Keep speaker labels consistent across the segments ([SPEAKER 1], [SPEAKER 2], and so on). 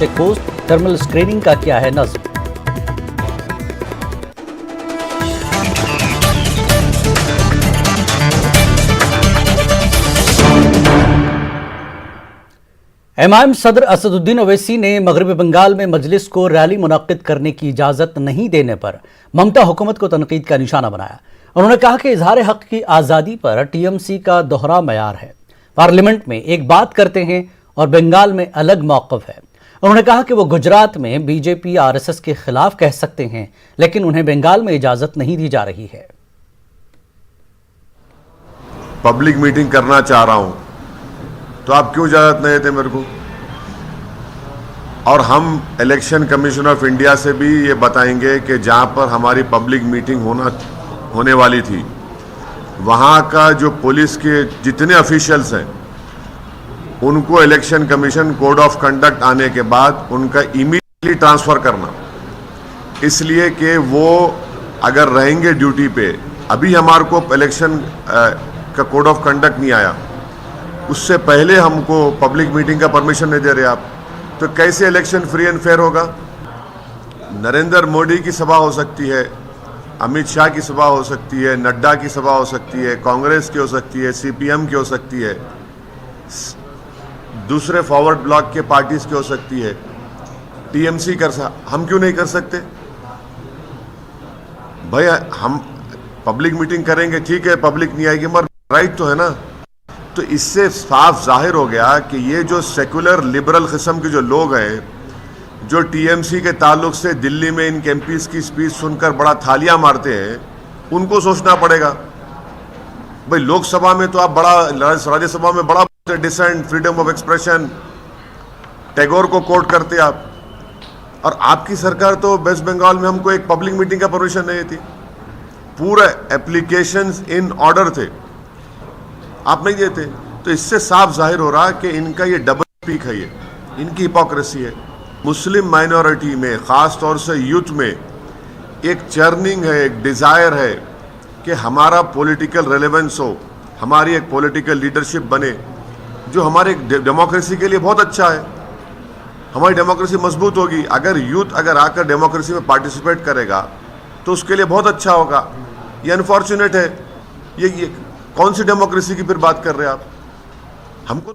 [SPEAKER 1] Check post thermal screening का क्या है नज़्म। एमआईएम सदर असदुद्दीन ओवैसी ने मगरबी बंगाल में मजलिस को रैली मुनक्किद करने की इजाजत नहीं देने पर ममता हुकूमत को तनकीद का निशाना बनाया। उन्होंने कहा कि इजहार हक की आज़ादी पर टीएमसी का दोहरा मयार है। पार्लियामेंट में एक बात करते हैं और बंगाल में अलग मौक़िफ़ है। उन्होंने कहा कि वो गुजरात में बीजेपी आरएसएस के खिलाफ कह सकते हैं, लेकिन उन्हें बंगाल में इजाजत नहीं दी जा रही है।
[SPEAKER 2] पब्लिक मीटिंग करना चाह रहा हूं तो आप क्यों इजाजत नहीं देते मेरे को? और हम इलेक्शन कमीशन ऑफ इंडिया से भी ये बताएंगे कि जहां पर हमारी पब्लिक मीटिंग होने वाली थी, वहां का जो पुलिस के जितने ऑफिशियल्स हैं उनको election commission code of conduct आने के बाद उनका इमीडिएटली ट्रांसफर करना, इसलिए कि वो अगर रहेंगे ड्यूटी पे। अभी हमारे को इलेक्शन का कोड ऑफ कंडक्ट नहीं आया, उससे पहले हमको पब्लिक मीटिंग का परमिशन नहीं दे रहे आप, तो कैसे इलेक्शन फ्री एंड फेयर होगा? नरेंद्र मोदी की सभा हो सकती है, अमित शाह की सभा हो सकती है, नड्डा की सभा हो सकती है, कांग्रेस की हो सकती है, सीपीएम की हो सकती है, दूसरे फॉरवर्ड ब्लॉक के पार्टीज की हो सकती है, टीएमसी हम क्यों नहीं कर सकते? भाई हम पब्लिक मीटिंग करेंगे, ठीक है, पब्लिक नहीं आएगी, मगर राइट तो है ना। तो इससे साफ जाहिर हो गया कि ये जो सेकुलर लिबरल किस्म के जो लोग हैं, जो टीएमसी के ताल्लुक से दिल्ली में इन एमपीज की स्पीच सुनकर बड़ा थालियां मारते हैं, उनको सोचना पड़ेगा। भाई लोकसभा में तो आप बड़ा, राज्यसभा में बड़ा dissent, freedom of expression, Tagore को कोट करते आप, और आपकी सरकार तो वेस्ट बंगाल में हमको एक पब्लिक मीटिंग का परमिशन नहीं थी। पूरे एप्लीकेशंस इन ऑर्डर थे, आप नहीं देते। तो इससे साफ जाहिर हो रहा कि इनका ये डबल स्पीक है, ये इनकी हिपोक्रेसी है। मुस्लिम माइनॉरिटी में, ख़ास तौर से यूथ में एक चर्निंग है, एक डिज़ायर है कि हमारा पॉलिटिकल रेलेवेंस हो, हमारी एक पॉलिटिकल लीडरशिप बने, जो हमारे डेमोक्रेसी के लिए बहुत अच्छा है। हमारी डेमोक्रेसी मजबूत होगी अगर यूथ आकर डेमोक्रेसी में पार्टिसिपेट करेगा, तो उसके लिए बहुत अच्छा होगा। ये अनफॉर्चुनेट है, ये कौन सी डेमोक्रेसी की फिर बात कर रहे हैं आप? हमको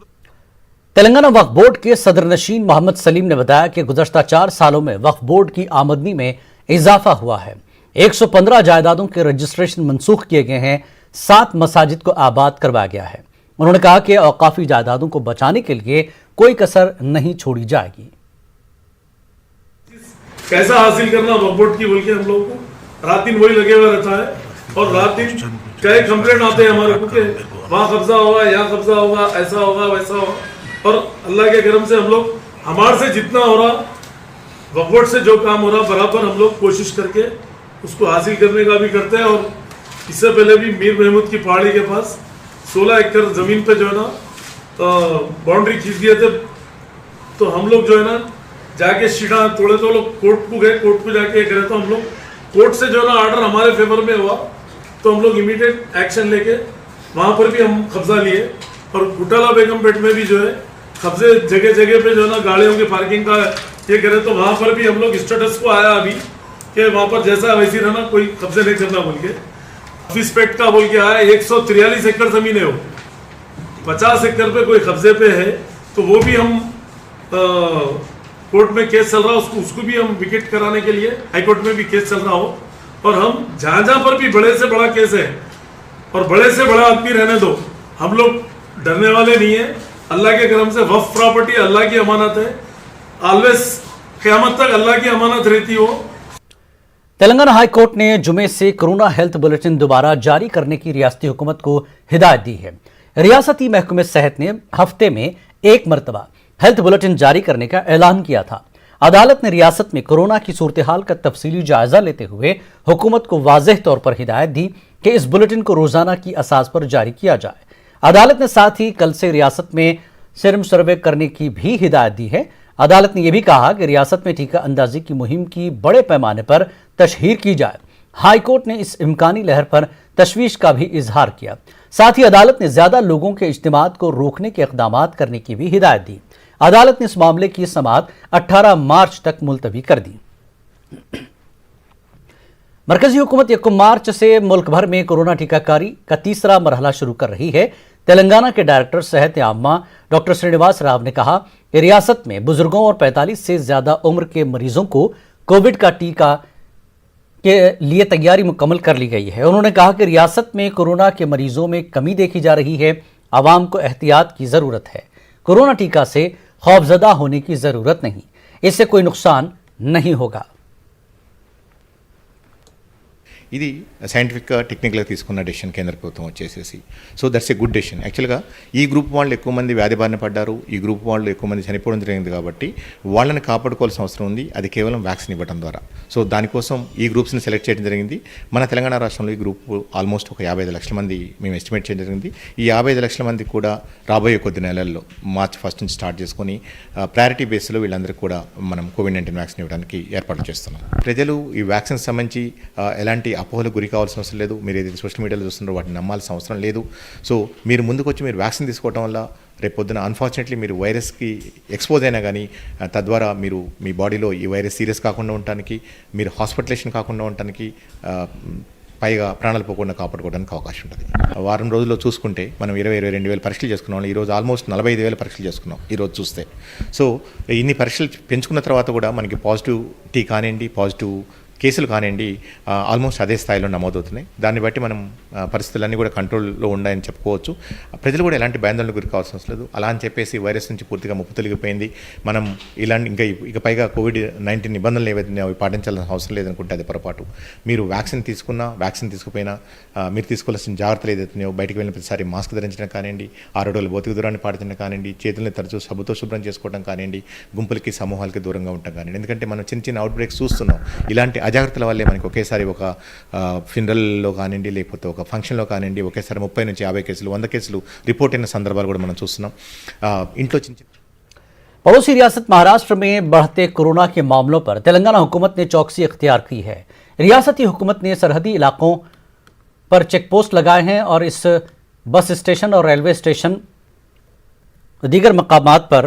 [SPEAKER 1] तेलंगाना वक्फ बोर्ड के सदर नशीन मोहम्मद सलीम ने बताया कि गुज़श्ता 4 सालों में वक्फ बोर्ड की आमदनी में इजाफा हुआ है। 115 जायदादों के रजिस्ट्रेशन मनसूख किए गए हैं, 7 मसाजिद को आबाद करवाया गया है। उन्होंने कहा कि औकाफी जायदादों को बचाने के लिए कोई कसर नहीं छोड़ी जाएगी।
[SPEAKER 3] कैसा हासिल करना वक्फ बोर्ड की बोल के हम लोगों को रात दिन वही लगे हुए रहता है, और रात दिन कई कंप्लेंट आते हैं हमारे को, वहाँ कब्जा होगा, यहाँ कब्जा होगा, ऐसा होगा, वैसा होगा। और अल्लाह के करम से हम लोग, हमारे से जितना हो रहा, वक्फ बोर्ड से जो काम हो रहा, बराबर हम लोग कोशिश करके उसको हासिल करने का भी करते हैं। और इससे पहले भी मीर महमूद की पहाड़ी के पास 16 एकड़ जमीन पे जो है ना बाउंड्री खींच दिए थे, तो हम लोग जो है ना जाके सीधा थोड़े तो लोग कोर्ट को गए, कोर्ट को जाके करे, तो हम लोग कोर्ट से जो है ना ऑर्डर हमारे फेवर में हुआ, तो हम लोग इमीडिएट एक्शन लेके वहाँ पर भी हम कब्जा लिए। और गुटाला बेगमपेट में भी जो है कब्जे जगह जगह पे जो है ना गाड़ियों की पार्किंग का ये करे, तो वहाँ पर भी हम लोग स्टेटस को आया अभी कि वहाँ पर जैसा वैसी रहना, कोई कब्जे नहीं करना बोल के। ऑफिस पेट का बोल के आया, 143 एकड़ जमीन है, वो 50 एकड़ पे कोई कब्जे पे है, तो वो भी हम कोर्ट में केस चल रहा है, उसको भी हम विकेट कराने के लिए हाईकोर्ट में भी केस चल रहा हो। और हम जहां पर भी बड़े से बड़ा केस है और बड़े से बड़ा आदमी रहने दो, हम लोग डरने वाले नहीं है। अल्लाह के करम से वक्फ प्रॉपर्टी अल्लाह की अमानत है, ऑलवेज क़यामत तक अल्लाह की अमानत रहती हो।
[SPEAKER 1] तेलंगाना हाई कोर्ट ने जुमे से कोरोना हेल्थ बुलेटिन दोबारा जारी करने की रियासती हुकूमत को हिदायत दी है। रियासती महकमे सेहत ने हफ्ते में 1 मरतबा हेल्थ बुलेटिन जारी करने का ऐलान किया था। अदालत ने रियासत में कोरोना की सूरत हाल का तफसीली जायजा लेते हुए हुकूमत को वाज़ेह तौर पर हिदायत दी कि इस बुलेटिन को रोजाना की असास पर जारी किया जाए। अदालत ने साथ ही कल से रियासत में सिरम सर्वे करने की भी हिदायत दी है। अदालत ने यह भी कहा कि रियासत में टीका अंदाजी की मुहिम की बड़े पैमाने पर तशहीर की जाए। हाईकोर्ट ने इस इम्कानी लहर पर तशवीश का भी इजहार किया। साथ ही अदालत ने ज्यादा लोगों के इज्तिमात को रोकने के इक़दामात करने की भी हिदायत दी। अदालत ने इस मामले की समाअत 18 मार्च तक मुलतवी कर दी। मरकजी हुकूमत 1 मार्च से मुल्क भर में कोरोना टीकाकारी का तीसरा मरहला शुरू कर रही है। तेलंगाना के डायरेक्टर सेहत आम्मा डॉक्टर श्रीनिवास राव ने कहा कि रियासत में बुजुर्गों और 45 से ज्यादा उम्र के मरीजों को कोविड का टीका के लिए तैयारी मुकम्मल कर ली गई है। उन्होंने कहा कि रियासत में कोरोना के मरीजों में कमी देखी जा रही है। आवाम को एहतियात की जरूरत है। कोरोना टीका से खौफजदा होने की जरूरत नहीं, इससे कोई नुकसान नहीं होगा।
[SPEAKER 4] ఇది సైంటిఫిక్గా టెక్నికల్గా తీసుకున్న డెసిషన్ కేంద్ర ప్రభుత్వం వచ్చేసేసి. So that's a good decision. యాక్చువల్గా ఈ గ్రూప్ వాళ్ళు ఎక్కువ మంది వ్యాధి బారిన పడ్డారు, ఈ గ్రూప్ వాళ్ళు ఎక్కువ మంది చనిపోవడం జరిగింది కాబట్టి వాళ్ళని కాపాడుకోవాల్సిన అవసరం ఉంది. అది కేవలం వ్యాక్సిన్ ఇవ్వడం ద్వారా. సో దానికోసం ఈ గ్రూప్స్ని సెలెక్ట్ చేయడం జరిగింది. మన తెలంగాణ రాష్ట్రంలో ఈ గ్రూప్ ఆల్మోస్ట్ ఒక 55 లక్షల మంది మేము ఎస్టిమేట్ చేయడం జరిగింది. ఈ 55 లక్షల మంది కూడా రాబోయే కొద్ది నెలల్లో మార్చి 1 నుంచి స్టార్ట్ చేసుకొని ప్రయారిటీ బేస్లో వీళ్ళందరికీ కూడా మనం కోవిడ్-19 వ్యాక్సిన్ ఇవ్వడానికి ఏర్పాట్లు చేస్తున్నాం. ప్రజలు ఈ వ్యాక్సిన్ సంబంధించి ఎలాంటి అపోహలకు గురి కావాల్సిన అవసరం లేదు. మీరు ఏదైతే సోషల్ మీడియాలో చూస్తున్నారో వాటిని నమ్మాల్సిన అవసరం లేదు. సో మీరు ముందుకు వచ్చి మీరు వ్యాక్సిన్ తీసుకోవడం వల్ల రేపొద్దున అన్ఫార్చునేట్లీ మీరు వైరస్కి ఎక్స్పోజ్ అయినా కానీ తద్వారా మీరు మీ బాడీలో ఈ వైరస్ సీరియస్ కాకుండా ఉండటానికి, మీరు హాస్పిటలైజేషన్ కాకుండా ఉండటానికి, పైగా ప్రాణాలు పోకుండా కాపాడుకోవడానికి అవకాశం ఉంటుంది. వారం రోజుల్లో చూసుకుంటే మనం 22 వేల పరీక్షలు చేసుకున్నాం. ఈరోజు ఆల్మోస్ట్ 45,000 పరీక్షలు చేసుకున్నాం ఈరోజు చూస్తే. సో ఇన్ని పరీక్షలు పెంచుకున్న తర్వాత కూడా మనకి పాజిటివిటీ కానివ్వండి, పాజిటివ్ కేసులు కానివ్వండి ఆల్మోస్ట్ అదే స్థాయిలో నమోదవుతున్నాయి. దాన్ని బట్టి మనం పరిస్థితులన్నీ కూడా కంట్రోల్లో ఉన్నాయని చెప్పుకోవచ్చు. ప్రజలు కూడా ఎలాంటి భయాందోళనకు గురి కావాల్సిన అవసరం లేదు. అలా అని చెప్పేసి వైరస్ నుంచి పూర్తిగా ముప్పు తొలగిపోయింది, మనం ఇలాంటి ఇక పైగా కోవిడ్-19 నిబంధనలు ఏవైతే అవి పాటించాల్సిన అవసరం లేదనుకుంటే అది పొరపాటు. మీరు వ్యాక్సిన్ తీసుకున్నా వ్యాక్సిన్ తీసుకుపోయినా మీరు తీసుకోవాల్సిన జాగ్రత్తలు ఏదైతున్నాయో బయటికి వెళ్ళిన ప్రతిసారి మాస్క్ ధరించడం కానివ్వండి, 6 అడుగుల భౌతిక దూరాన్ని పాటించడం కానివ్వండి, చేతుల్ని తరచూ సబ్బుతో శుభ్రం చేసుకోవడం కానివ్వండి, గుంపులకి సమూహాలకి దూరంగా ఉండటం కానివ్వండి. ఎందుకంటే మనం చిన్న చిన్న అవుట్ బ్రేక్స్ చూస్తున్నాం. ఇలాంటి అజాగ్రత్తల వల్లే మనకి ఒకేసారి ఒక ఫినరల్లో కానివ్వండి, లేకపోతే ఒక ఫంక్షన్లో కానివ్వండి ఒకేసారి 30 నుంచి 50 కేసులు 100 కేసులు రిపోర్ట్ అయిన సందర్భాలు కూడా మనం చూస్తున్నాం. ఇంట్లో చిన్న
[SPEAKER 1] पड़ोसी रियासत महाराष्ट्र में बढ़ते कोरोना के मामलों पर तेलंगाना हुकूमत ने चौकसी अख्तियार की है। रियासती हुकूमत ने सरहदी इलाकों पर चेकपोस्ट लगाए हैं और इस बस स्टेशन और रेलवे स्टेशन दीगर मकामात पर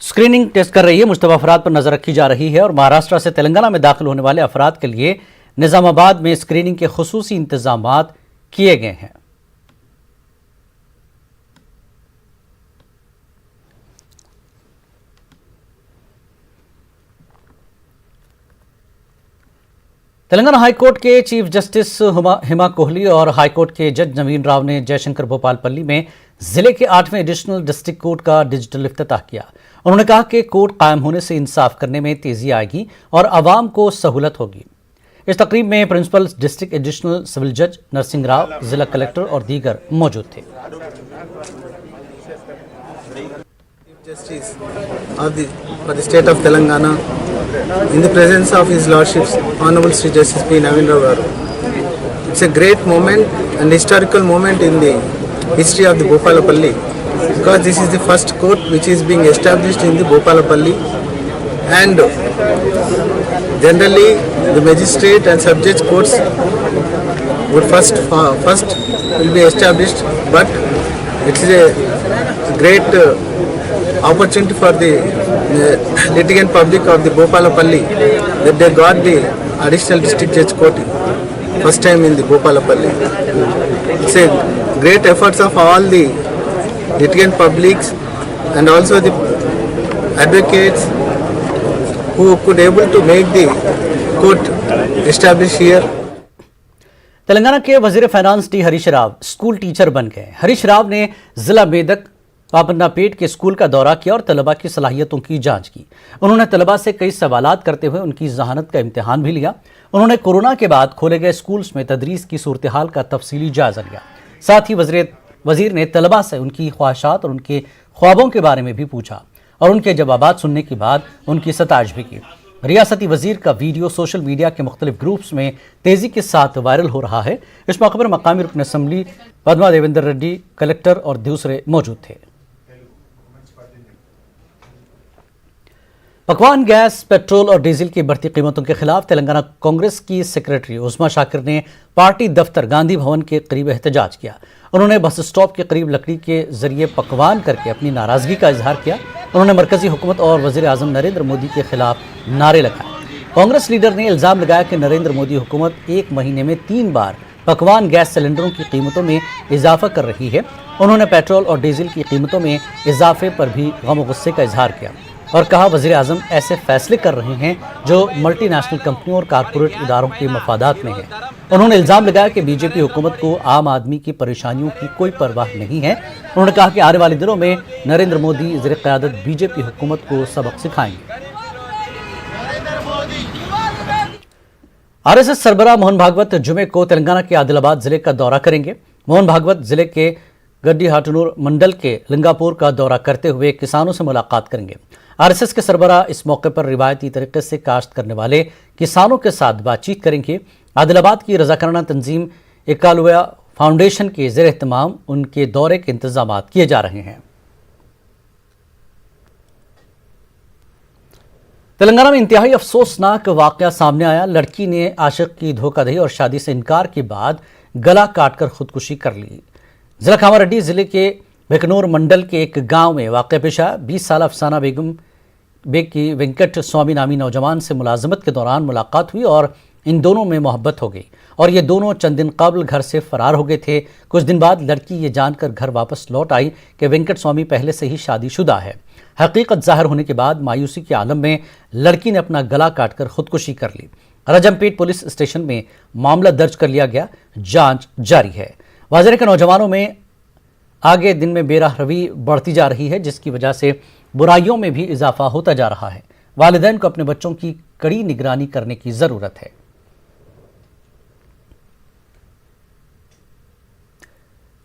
[SPEAKER 1] स्क्रीनिंग टेस्ट कर रही है। मुश्तबा अफराद पर नजर रखी जा रही है और महाराष्ट्र से तेलंगाना में दाखिल होने वाले अफराद के लिए निजामाबाद में स्क्रीनिंग के खुसूसी इंतजामात किए गए हैं। तेलंगाना हाईकोर्ट के चीफ जस्टिस हिमा कोहली और हाईकोर्ट के जज नवीन राव ने जयशंकर भोपालपल्ली में जिले के 8वें एडिशनल डिस्ट्रिक्ट कोर्ट का डिजिटल इफ्तिताह किया। उन्होंने कहा कि कोर्ट कायम होने से इंसाफ करने में तेजी आएगी और आवाम को सहूलत होगी। इस तकरीब में प्रिंसिपल डिस्ट्रिक्ट एडिशनल सिविल जज नरसिंह राव, जिला कलेक्टर और दीगर मौजूद थे।
[SPEAKER 5] Justice for the state of Telangana, in the presence of His Lordship's Honorable Sri Justice P. Naveen Rao Garu. It's a great moment and historical moment in the history of the Bhopalapalli, because this is the first court which is being established in the Bhopalapalli, and generally the magistrate and subject courts would first will be established, but it is a great opportunity for the litigant public of the Bhopalapalli that they got the additional district judge court first time in the Bhopalapalli. It's a great efforts of all the litigant publics and also the advocates who could able to make the court established here.
[SPEAKER 1] Telangana के वजीर finance T Harish Rao school teacher बन गए। हरीश राव ने जिला मेदक पापन्नापेट के school का दौरा किया और तलबा की सलाहियतों की जांच की। उन्होंने तलबा से कई सवालात करते हुए उनकी जहानत का इम्तिहान भी लिया। उन्होंने कोरोना के बाद खोले गए स्कूल्स में तदरीस की सूरत हाल का तफसीली जायजा लिया। साथ ही वजीर ने तलबा से उनकी ख्वाहिशात और उनके ख्वाबों के बारे में भी पूछा और उनके जवाबात सुनने के बाद उनकी सताज भी की। रियासती वजीर का वीडियो सोशल मीडिया के मुख्तलिफ ग्रुप्स में तेजी के साथ वायरल हो रहा है। इस मौके पर मकामी रुकन असम्बली पद्मा देवेंद्र रेड्डी, कलेक्टर और दूसरे मौजूद थे। पकवान गैस, पेट्रोल और डीजल की बढ़ती कीमतों के खिलाफ तेलंगाना कांग्रेस की सेक्रेटरी उस्मा शाकिर ने पार्टी दफ्तर गांधी भवन के करीब एहतजाज किया। उन्होंने बस स्टॉप के करीब लकड़ी के जरिए पकवान करके अपनी नाराजगी का इजहार किया। उन्होंने मरकजी हुकूमत और वजीर आजम नरेंद्र मोदी के खिलाफ नारे लगाए। कांग्रेस लीडर ने इल्जाम लगाया कि नरेंद्र मोदी हुकूमत एक महीने में 3 बार पकवान गैस सिलेंडरों की कीमतों में इजाफा कर रही है। उन्होंने पेट्रोल और डीजल की कीमतों में इजाफे पर भी गम गुस्से का इजहार किया और कहा वज़ीर आज़म ऐसे फैसले कर रहे हैं जो मल्टीनेशनल कंपनियों और कारपोरेट इदारों के मफादात में है। उन्होंने इल्ज़ाम लगाया कि बीजेपी हुकूमत को आम आदमी की परेशानियों की कोई परवाह नहीं है। उन्होंने कहा कि आने वाले दिनों में नरेंद्र मोदी ज़ेर क़यादत बीजेपी हुकूमत को सबक सिखाएंगे। आरएसएस सरबराह मोहन भागवत जुमे को तेलंगाना के आदिलाबाद जिले का दौरा करेंगे। मोहन भागवत जिले के गड्डीहाटनूर मंडल के लिंगापुर का दौरा करते हुए किसानों से मुलाकात करेंगे। आरएसएस के सरबराह इस मौके पर रिवायती तरीके से काश्त करने वाले किसानों के साथ बातचीत करेंगे। आदिलाबाद की रज़ाकाराना तंजीम एकालुया फाउंडेशन के ज़ेर एहतमाम उनके दौरे के इंतजाम किए जा रहे हैं। तेलंगाना में इंतहाई अफसोसनाक वाकया सामने आया। लड़की ने आशिक की धोखाधड़ी और शादी से इनकार के बाद गला काटकर खुदकुशी कर ली। जिला कामारेड्डी जिले के बेकनूर मंडल के एक गांव में वाकया पेश आया। 20 साल अफसाना बेगम की वेंकट स्वामी नामी नौजवान से मुलाजमत के दौरान मुलाकात हुई और इन दोनों में मोहब्बत हो गई और ये दोनों चंद दिन कबल घर से फरार हो गए थे। कुछ दिन बाद लड़की ये जानकर घर वापस लौट आई कि वेंकट स्वामी पहले से ही शादीशुदा है। हकीकत जाहिर होने के बाद मायूसी के आलम में लड़की ने अपना गला काटकर खुदकुशी कर ली। रजमपेट पुलिस स्टेशन में मामला दर्ज कर लिया गया, जांच जारी है। वाज़ेह के नौजवानों में आगे दिन में बेरहमी बढ़ती जा रही है, जिसकी वजह से बुराइयों में भी इजाफा होता जा रहा है। वालिदैन को अपने बच्चों की कड़ी निगरानी करने की जरूरत है।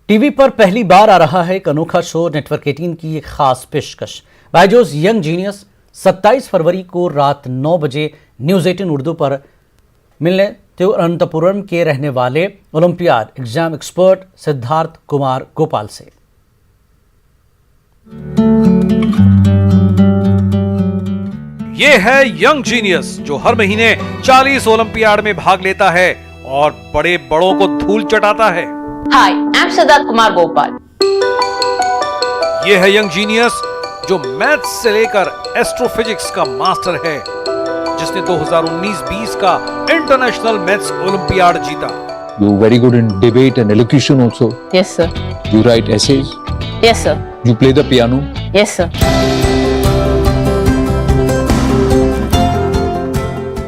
[SPEAKER 1] टीवी पर पहली बार आ रहा है एक अनोखा शो। नेटवर्क 18 की एक खास पेशकश बायजूस यंग जीनियस 27 फरवरी को रात 9 बजे न्यूज़ 18 उर्दू पर मिलने तिरुवनंतपुरम के रहने वाले olympiad exam expert Siddharth Kumar Gopal से।
[SPEAKER 6] ये है यंग जीनियस जो हर महीने 40 ओलंपियाड में भाग लेता है और बड़े बड़ों को धूल चटाता है।
[SPEAKER 7] Hi, I'm Siddharth Kumar Gopal.
[SPEAKER 6] ये है यंग जीनियस जो मैथ्स से लेकर एस्ट्रोफिजिक्स का मास्टर है, जिसने 2019-20 का इंटरनेशनल मैथ्स ओलंपियाड जीता।
[SPEAKER 8] You're very good in debate and elocution also.
[SPEAKER 7] Yes, sir.
[SPEAKER 8] You write essays.
[SPEAKER 7] Yes, sir.
[SPEAKER 8] You play the piano.
[SPEAKER 7] Yes, sir.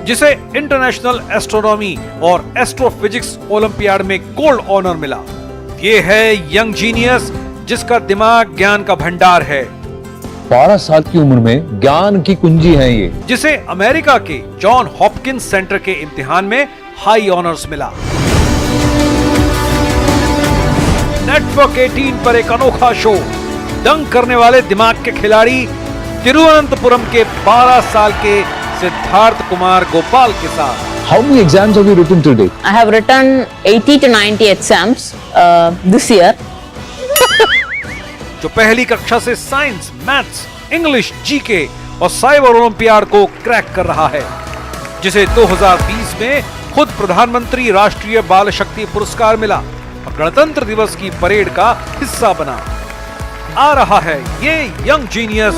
[SPEAKER 6] जिसे इंटरनेशनल एस्ट्रोनॉमी और एस्ट्रोफिजिक्स ओलंपियाड में गोल्ड ऑनर मिला। ये है यंग जीनियस जिसका दिमाग ज्ञान का भंडार है।
[SPEAKER 8] 12 साल की उम्र में ज्ञान की कुंजी है ये,
[SPEAKER 6] जिसे अमेरिका के जॉन हॉपकिंस सेंटर के इम्तिहान में हाई ऑनर्स मिला। नेटवर्क 18 पर एक अनोखा शो, दंग करने वाले दिमाग के खिलाड़ी तिरुवनंतपुरम के 12 साल के सिद्धार्थ कुमार गोपाल के साथ।
[SPEAKER 8] How many exams have you written till date?
[SPEAKER 7] I have written 80 to 90 exams this year.
[SPEAKER 6] जो पहली कक्षा से साइंस, मैथ्स, इंग्लिश, जीके और साइबर ओलंपियाड को क्रैक कर रहा है, जिसे 2020 में खुद प्रधानमंत्री राष्ट्रीय बाल शक्ति पुरस्कार मिला और गणतंत्र दिवस की परेड का हिस्सा बना। आ रहा है ये यंग जीनियस